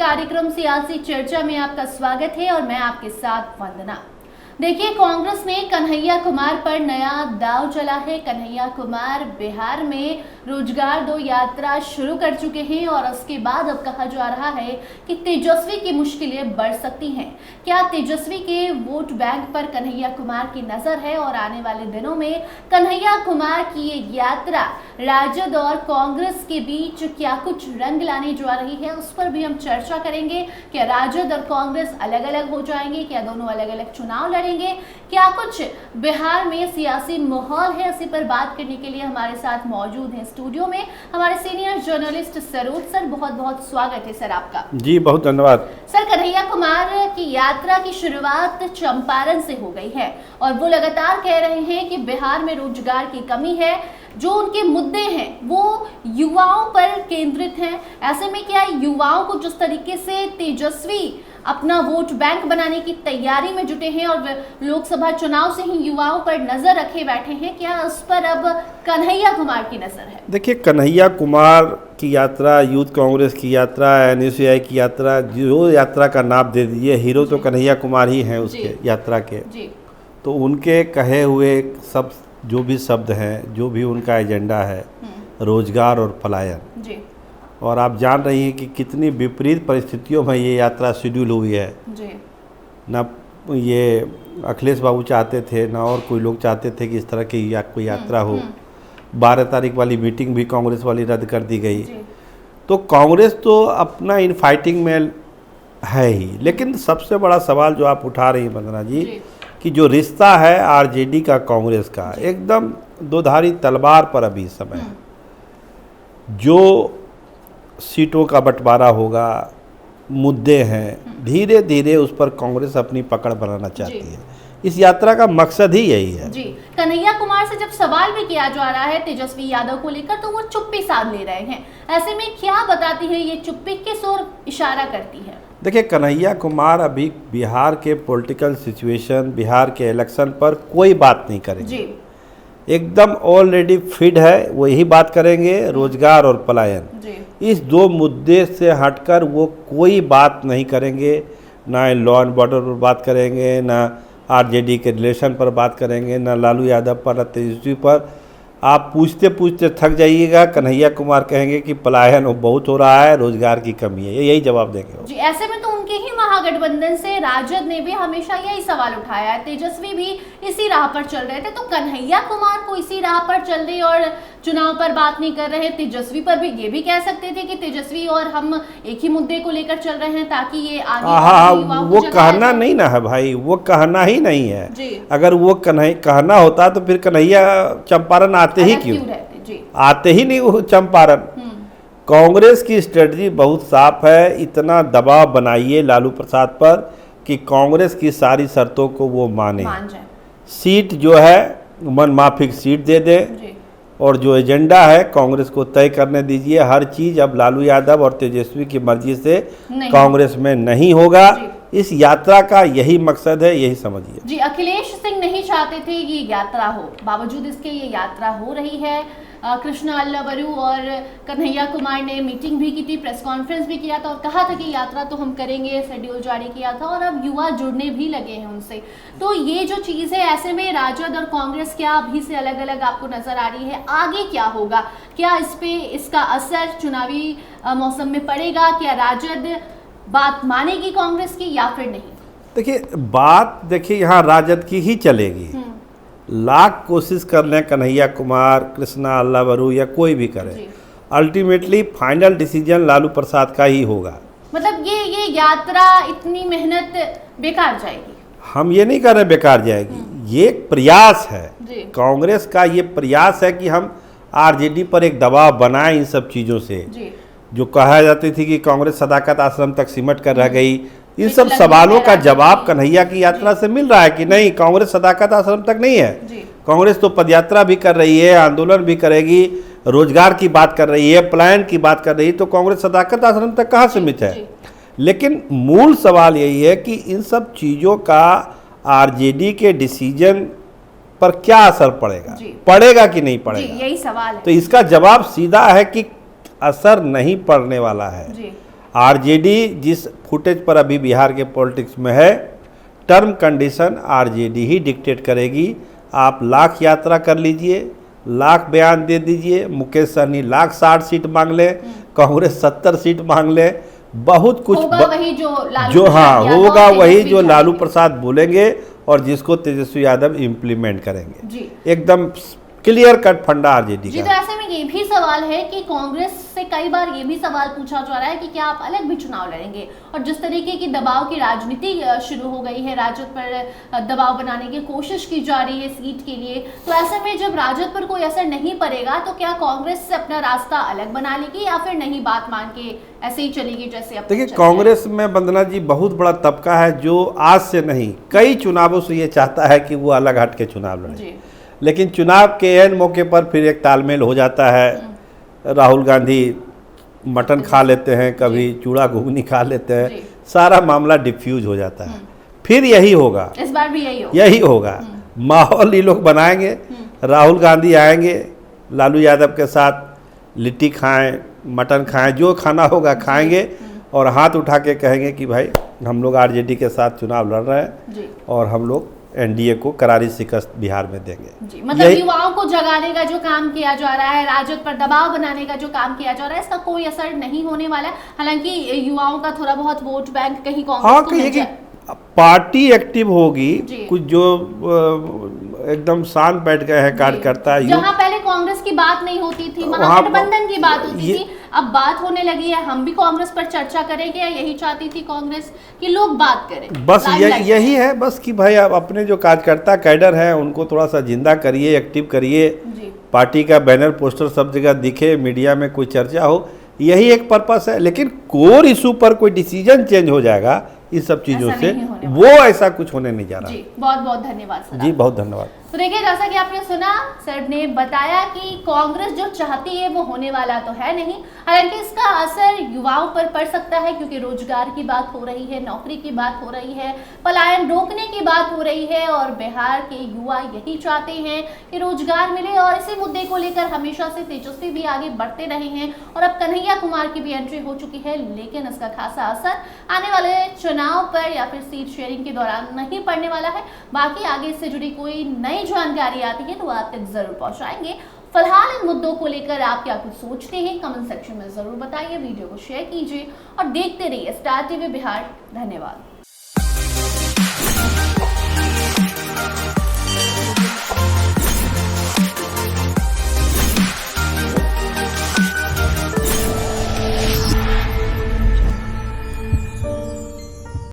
कार्यक्रम सियासी चर्चा में आपका स्वागत है और मैं आपके साथ वंदना। देखिए, कांग्रेस ने कन्हैया कुमार पर नया दांव चला है। कन्हैया कुमार बिहार में रोजगार दो यात्रा शुरू कर चुके हैं और उसके बाद अब कहा जा रहा है कि तेजस्वी की मुश्किलें बढ़ सकती हैं। क्या तेजस्वी के वोट बैंक पर कन्हैया कुमार की नजर है और आने वाले दिनों में कन्हैया कुमार की ये यात्रा राजद और कांग्रेस के बीच क्या कुछ रंग लाने जा रही है, उस पर भी हम चर्चा करेंगे। क्या राजद और कांग्रेस अलग अलग हो जाएंगे? क्या दोनों अलग अलग चुनाव लड़ेंगे? क्या कुछ बिहार में सियासी माहौल है? इसी पर बात करने के लिए हमारे साथ मौजूद हैं स्टूडियो में हमारे सीनियर जर्नलिस्ट सरोज सर। बहुत बहुत स्वागत है सर आपका। जी बहुत धन्यवाद सर। कन्हैया कुमार की यात्रा की शुरुआत चंपारण से हो गई है और वो लगातार कह रहे हैं कि बिहार में रोजगार की कमी है, जो उनके मुद्दे हैं वो युवाओं पर केंद्रित हैं। ऐसे में क्या युवाओं को जिस तरीके से तेजस्वी अपना वोट बैंक बनाने की तैयारी में जुटे हैं और लोकसभा चुनाव से ही युवाओं पर नजर रखे बैठे हैं, क्या उस पर अब कन्हैया कुमार की नजर है? देखिए, कन्हैया कुमार की यात्रा, यूथ कांग्रेस की यात्रा, NSUI की यात्रा, जो यात्रा का नाम दे दीजिए, हीरो तो कन्हैया कुमार ही हैं उसके यात्रा के। तो उनके कहे हुए सब जो भी शब्द हैं, जो भी उनका एजेंडा है, रोजगार और पलायन, और आप जान रही हैं कि कितनी विपरीत परिस्थितियों में ये यात्रा शेड्यूल हुई है। ना ये अखिलेश बाबू चाहते थे, ना और कोई लोग चाहते थे कि इस तरह की कोई यात्रा हो। 12 तारीख वाली मीटिंग भी कांग्रेस वाली रद्द कर दी गई। तो कांग्रेस तो अपना इन फाइटिंग में है ही, लेकिन सबसे बड़ा सवाल जो आप उठा रही हैं वंदना जी, कि जो रिश्ता है आरजेडी का कांग्रेस का, एकदम दोधारी तलवार पर अभी समय है। जो सीटों का बंटवारा होगा, मुद्दे हैं, धीरे धीरे उस पर कांग्रेस अपनी पकड़ बनाना चाहती है। इस यात्रा का मकसद ही यही है। जी, कन्हैया कुमार से जब सवाल भी किया जा रहा है तेजस्वी यादव को लेकर, तो वो चुप्पी साध ले रहे हैं। ऐसे में क्या बताती है ये चुप्पी, किस ओर इशारा करती है? देखिए, कन्हैया कुमार अभी बिहार के पॉलिटिकल सिचुएशन, बिहार के इलेक्शन पर कोई बात नहीं करेंगे। एकदम ऑलरेडी फिट है, वो यही बात करेंगे, रोजगार और पलायन। इस दो मुद्दे से हटकर वो कोई बात नहीं करेंगे। ना लॉ एंड बॉर्डर पर बात करेंगे, ना आरजेडी के रिलेशन पर बात करेंगे, ना लालू यादव पर, ना तेजस्वी पर। आप पूछते पूछते थक जाइएगा, कन्हैया कुमार कहेंगे कि पलायन बहुत हो रहा है, रोजगार की कमी है, यही जवाब देंगे जी। ऐसे में तो उनके ही महागठबंधन से राजद ने भी हमेशा यही सवाल उठाया है, तेजस्वी भी इसी राह पर चल रहे थे, तो कन्हैया कुमार को इसी राह पर चल रही और चुनाव पर बात नहीं कर रहे। तेजस्वी पर भी ये भी कह सकते थे कि तेजस्वी और हम एक ही मुद्दे को लेकर चल रहे हैं ताकि ये आगे वो कहना नहीं ना है भाई, वो कहना ही नहीं है। अगर वो कहना होता तो फिर कन्हैया चंपारण आते ही क्यों? आते ही नहीं वो चंपारण। कांग्रेस की स्ट्रेटजी बहुत साफ है, इतना दबाव बनाइए लालू प्रसाद पर कि कांग्रेस की सारी शर्तों को वो मान जाए। सीट जो है मन माफिक सीट दे दे, और जो एजेंडा है कांग्रेस को तय करने दीजिए। हर चीज अब लालू यादव और तेजस्वी की मर्जी से कांग्रेस में नहीं होगा। इस यात्रा का यही मकसद है, यही समझिए जी। अखिलेश सिंह नहीं चाहते थे ये यात्रा हो, बावजूद इसके ये यात्रा हो रही है। कृष्णा अल्लावरू और कन्हैया कुमार ने मीटिंग भी की थी, प्रेस कॉन्फ्रेंस भी किया था और कहा था कि यात्रा तो हम करेंगे, शेड्यूल जारी किया था और अब युवा जुड़ने भी लगे हैं उनसे। तो ये जो चीज़ है, ऐसे में राजद और कांग्रेस क्या अभी से अलग अलग आपको नजर आ रही है? आगे क्या होगा? क्या इस पे इसका असर चुनावी मौसम में पड़ेगा? क्या राजद बात मानेगी कांग्रेस की या फिर नहीं? देखिए, बात यहाँ राजद की ही चलेगी। लाख कोशिश कर लें कन्हैया कुमार, कृष्णा अल्लावरू या कोई भी करे, ultimately final decision Lalu Prasad का ही होगा। मतलब ये यात्रा, इतनी मेहनत बेकार जाएगी? हम ये नहीं कह रहे बेकार जाएगी, ये प्रयास है कांग्रेस का। ये प्रयास है कि हम आरजेडी पर एक दबाव बनाएं इन सब चीज़ों से। जो कहा जाती थी कि कांग्रेस सदाकत आश्रम तक सिमट कर रह गई, इन सब सवालों का जवाब कन्हैया की यात्रा से मिल रहा है कि नहीं, कांग्रेस सदाकत आश्रम तक नहीं है। कांग्रेस तो पदयात्रा भी कर रही है, आंदोलन भी करेगी, रोजगार की बात कर रही है, पलायन की बात कर रही है, तो कांग्रेस सदाकत आश्रम तक कहाँ सीमित है? लेकिन मूल सवाल यही है कि इन सब चीज़ों का आरजेडी के डिसीजन पर क्या असर पड़ेगा कि नहीं पड़ेगा, यही सवाल है। तो इसका जवाब सीधा है कि असर नहीं पड़ने वाला है। आरजेडी जिस फुटेज पर अभी बिहार के पॉलिटिक्स में है, टर्म कंडीशन आरजेडी ही डिक्टेट करेगी। आप लाख यात्रा कर लीजिए, लाख बयान दे दीजिए, मुकेश सहनी लाख 60 सीट मांग ले, कांग्रेस 70 सीट मांग ले, बहुत कुछ होगा वही होगा वही जो लालू प्रसाद बोलेंगे और जिसको तेजस्वी यादव इम्प्लीमेंट करेंगे जी। एकदम क्लियर कट फंडा आरजेडी जी। का। तो ऐसे में ये भी सवाल है कि कांग्रेस से कई बार ये भी सवाल पूछा जा रहा है कि क्या आप अलग भी चुनाव लड़ेंगे, और जिस तरीके की दबाव की राजनीति शुरू हो गई है, राजद पर दबाव बनाने की कोशिश की जा रही है सीट के लिए, तो ऐसे में जब राजद पर कोई असर नहीं पड़ेगा तो क्या कांग्रेस से अपना रास्ता अलग बना लेगी या फिर नहीं बात मान के ऐसे ही चलेगी जैसे अब? देखिए, कांग्रेस में वंदना जी बहुत बड़ा तबका है जो आज से नहीं कई चुनावों से ये चाहता है कि वो अलग हट के चुनाव लड़े, लेकिन चुनाव के एन मौके पर फिर एक तालमेल हो जाता है। राहुल गांधी मटन खा लेते हैं, कभी चूड़ा घुगनी खा लेते हैं, सारा मामला डिफ्यूज हो जाता है। फिर यही होगा, इस बार भी यही होगा। माहौल ये लोग बनाएंगे, राहुल गांधी आएंगे लालू यादव के साथ, लिट्टी खाएं, मटन खाएं, जो खाना होगा खाएंगे और हाथ उठा के कहेंगे कि भाई हम लोग आरजेडी के साथ चुनाव लड़ रहे हैं और हम लोग एनडीए को करारी शिकस्त बिहार में देंगे जी। मतलब युवाओं को जगाने का जो काम किया जा रहा है, राजद पर दबाव बनाने का जो काम किया जा रहा है, इसका कोई असर नहीं होने वाला है। हालांकि युवाओं का थोड़ा बहुत वोट बैंक कहीं कांग्रेस पार्टी एक्टिव होगी, कुछ जो एकदम शांत बैठ गए हैं कार्यकर्ता, जहां पहले कांग्रेस की बात नहीं होती थी, महागठबंधन की बात होती थी, अब बात होने लगी है। हम भी कांग्रेस पर चर्चा करेंगे, यही चाहती थी कांग्रेस कि लोग बात करें, बस यही है बस कि भाई आप अपने जो कार्यकर्ता कैडर हैं उनको थोड़ा सा जिंदा करिए, एक्टिव करिए, पार्टी का बैनर पोस्टर सब जगह दिखे, मीडिया में कोई चर्चा हो, यही एक पर्पस है। लेकिन कोर इशू पर कोई डिसीजन चेंज हो जाएगा इस सब चीजों से, वो ऐसा कुछ होने नहीं जा रहा। जी, बहुत बहुत धन्यवाद सर। जी, बहुत धन्यवाद। तो देखिए, जैसा कि आपने सुना, सर ने बताया कि कांग्रेस जो चाहती है वो होने वाला तो है नहीं। हालांकि इसका असर युवाओं पर पड़ सकता है, क्योंकि रोजगार की बात हो रही है, नौकरी की बात हो रही है, पलायन रोकने की बात हो रही है, और बिहार के युवा यही चाहते हैं कि रोजगार मिले, और इसी मुद्दे को लेकर हमेशा से तेजस्वी भी आगे बढ़ते रहे हैं, और अब कन्हैया कुमार की भी एंट्री हो चुकी है। लेकिन इसका खासा असर आने वाले चुनाव पर या फिर सीट शेयरिंग के दौरान नहीं पड़ने वाला है। बाकी आगे इससे जुड़ी कोई नई जानकारी आती है तो आप तक जरूर पहुंचाएंगे। फिलहाल इन मुद्दों को लेकर आप क्या कुछ सोचते हैं, कमेंट सेक्शन में जरूर बताइए, वीडियो को शेयर कीजिए और देखते रहिए स्टार टीवी बिहार। धन्यवाद।